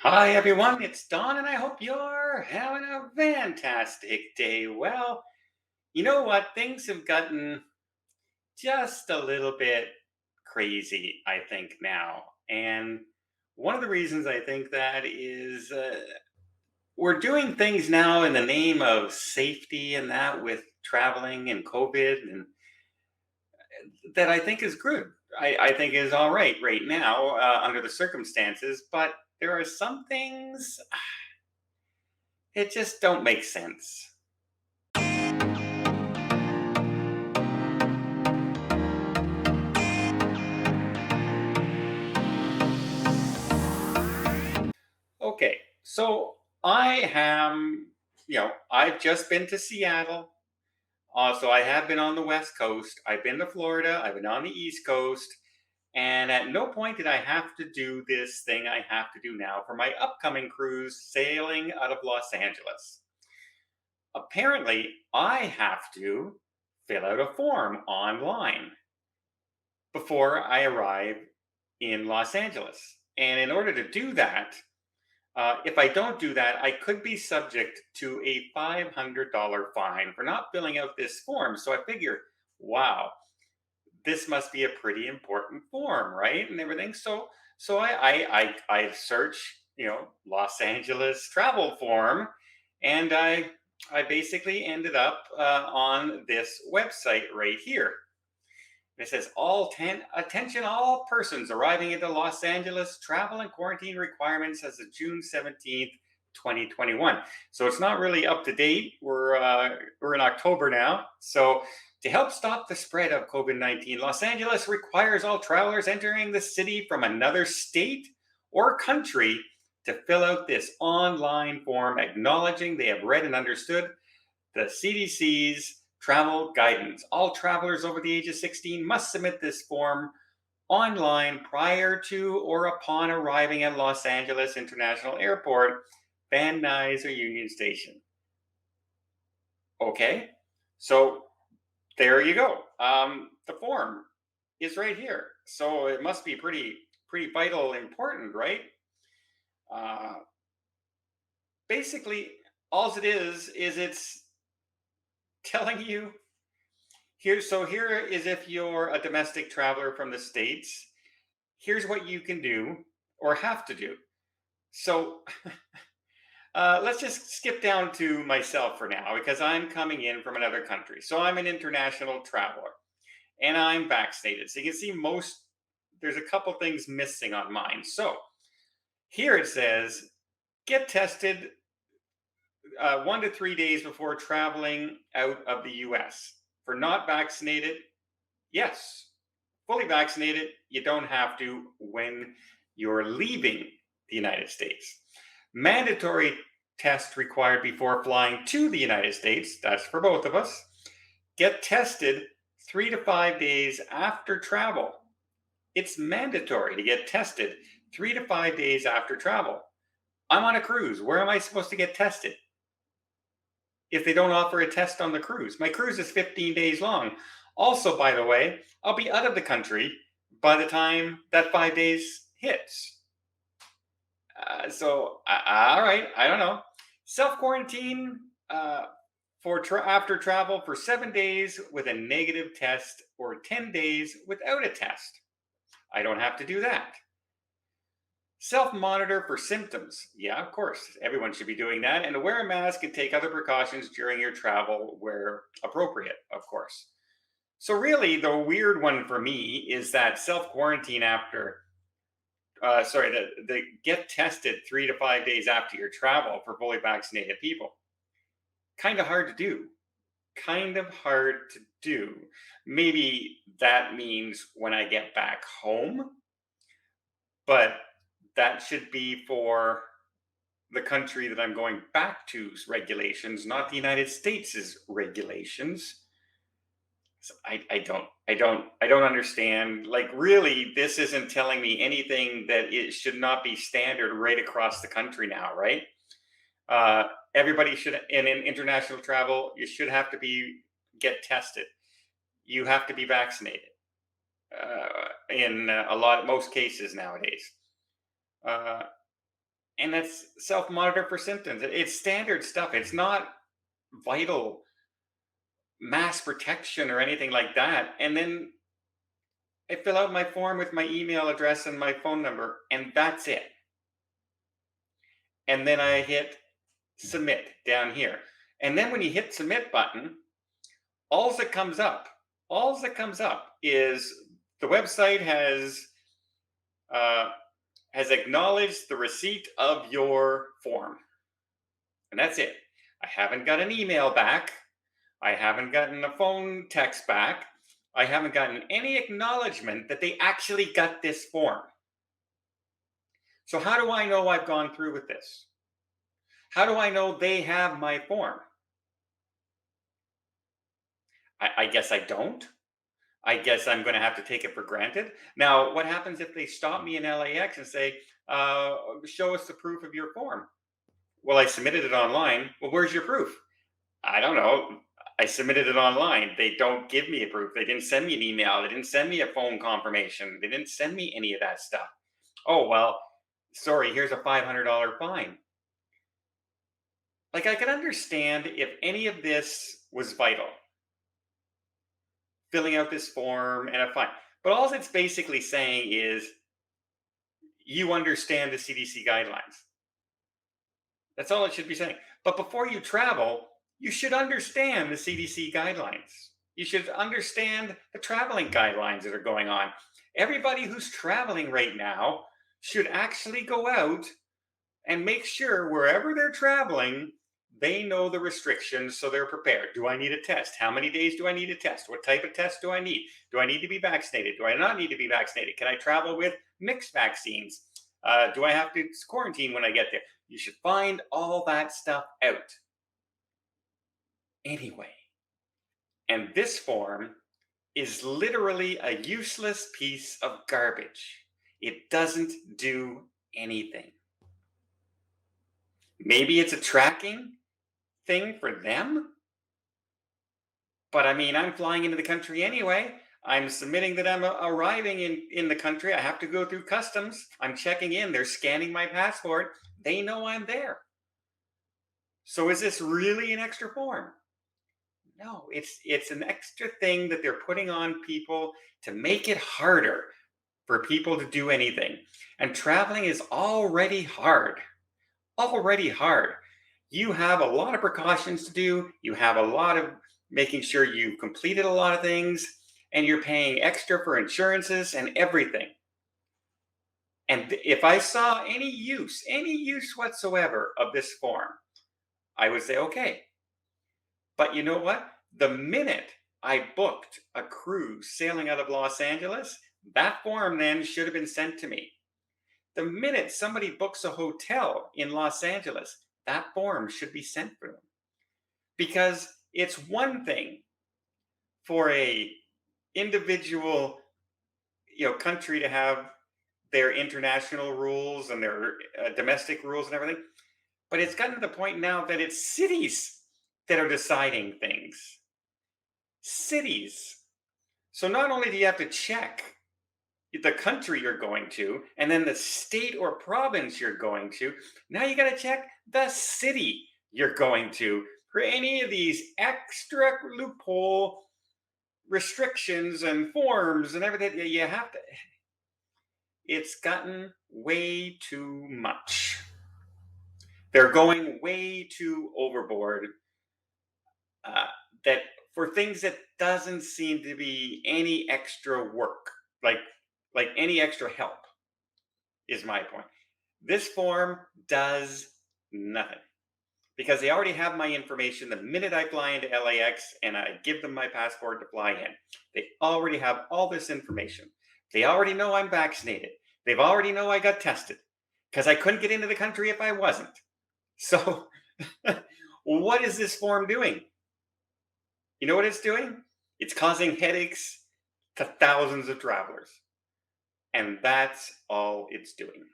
Hi, everyone. It's Don, and I hope you're having a fantastic day. Well, you know what? Things have gotten just a little bit crazy, I think, now. And one of the reasons I think that is we're doing things now in the name of safety and that with traveling and COVID, and that I think is good. I think is all right now under the circumstances, but there are some things it just don't make sense. Okay, so I am, I've just been to Seattle. So I have been on the West Coast. I've been to Florida. I've been on the East Coast. And at no point did I have to do this thing I have to do now for my upcoming cruise sailing out of Los Angeles. Apparently, I have to fill out a form online before I arrive in Los Angeles. And in order to do that, if I don't do that, I could be subject to a $500 fine for not filling out this form. So I figure, wow, this must be a pretty important form, right? And everything. So I search, Los Angeles travel form, and I basically ended up on this website right here. It says attention all persons arriving into Los Angeles, travel and quarantine requirements as of June 17th, 2021. So it's not really up to date. We're in October now. So to help stop the spread of COVID-19, Los Angeles requires all travelers entering the city from another state or country to fill out this online form acknowledging they have read and understood the CDC's travel guidance. All travelers over the age of 16 must submit this form online prior to or upon arriving at Los Angeles International Airport, Van Nuys, or Union Station. Okay, so there you go. The form is right here, so it must be pretty vital, important, right? Uh, Basically, all it is it's telling you here is if you're a domestic traveler from the States, here's what you can do or have to do. So let's just skip down to myself for now because I'm coming in from another country. So I'm an international traveler and I'm vaccinated. So you can see there's a couple things missing on mine. So here it says get tested 1 to 3 days before traveling out of the US. For not vaccinated, yes, fully vaccinated, you don't have to when you're leaving the United States. Mandatory test required before flying to the United States, that's for both of us. Get tested 3 to 5 days after travel. It's mandatory to get tested 3 to 5 days after travel. I'm on a cruise. Where am I supposed to get tested if they don't offer a test on the cruise? My cruise is 15 days long. Also, by the way, I'll be out of the country by the time that 5 days hits. All right, I don't know. Self quarantine after travel for 7 days with a negative test or 10 days without a test. I don't have to do that. Self monitor for symptoms. Yeah, of course. Everyone should be doing that. And to wear a mask and take other precautions during your travel where appropriate, of course. So, really, the weird one for me is that self quarantine the get tested 3 to 5 days after your travel for fully vaccinated people. Kind of hard to do. Kind of hard to do. Maybe that means when I get back home, but that should be for the country that I'm going back to's regulations, not the United States' regulations. So I don't understand. Like, really, this isn't telling me anything that it should not be standard right across the country now, right? Everybody should, in international travel, you should have to get tested. You have to be vaccinated in most cases nowadays. Uh, and it's self-monitor for symptoms. It's standard stuff. It's not vital mass protection or anything like that. And then I fill out my form with my email address and my phone number, and that's it. And then I hit submit down here. And then when you hit submit button, all that comes up, all that comes up is the website uh, has acknowledged the receipt of your form, and that's it. I haven't got an email back. I haven't gotten a phone text back. I haven't gotten any acknowledgement that they actually got this form. So how do I know I've gone through with this? How do I know they have my form? I guess I don't. I guess I'm going to have to take it for granted. Now, what happens if they stop me in LAX and say, show us the proof of your form? Well, I submitted it online. Well, where's your proof? I don't know. I submitted it online. They don't give me a proof. They didn't send me an email. They didn't send me a phone confirmation. They didn't send me any of that stuff. Oh, well, sorry, here's a $500 fine. Like, I can understand if any of this was vital, filling out this form and a fine. But all it's basically saying is you understand the CDC guidelines. That's all it should be saying. But before you travel, you should understand the CDC guidelines. You should understand the traveling guidelines that are going on. Everybody who's traveling right now should actually go out and make sure wherever they're traveling, they know the restrictions so they're prepared. Do I need a test? How many days do I need a test? What type of test do I need? Do I need to be vaccinated? Do I not need to be vaccinated? Can I travel with mixed vaccines? Do I have to quarantine when I get there? You should find all that stuff out anyway. And this form is literally a useless piece of garbage. It doesn't do anything. Maybe it's a tracking thing for them, but I mean, I'm flying into the country anyway. I'm submitting that I'm arriving in the country. I have to go through customs. I'm checking in. They're scanning my passport. They know I'm there. So is this really an extra form? No, it's an extra thing that they're putting on people to make it harder for people to do anything. And traveling is already hard. Already hard. You have a lot of precautions to do. You have a lot of making sure you've completed a lot of things, and you're paying extra for insurances and everything. And if I saw any use whatsoever of this form, I would say, okay. But you know what? The minute I booked a cruise sailing out of Los Angeles, that form then should have been sent to me. The minute somebody books a hotel in Los Angeles, that form should be sent for them. Because it's one thing for a individual, country to have their international rules and their domestic rules and everything, but it's gotten to the point now that it's cities that are deciding things. Cities. So not only do you have to check the country you're going to and then the state or province you're going to, now you got to check the city you're going to for any of these extra loophole restrictions and forms and everything. You have to, it's gotten way too much. They're going way too overboard, uh, that for things that doesn't seem to be any extra work, like any extra help, is my point. This form does nothing because they already have my information the minute I fly into LAX and I give them my passport to fly in. They already have all this information. They already know I'm vaccinated. They've already know I got tested because I couldn't get into the country if I wasn't. So what is this form doing? You know what it's doing? It's causing headaches to thousands of travelers. And that's all it's doing.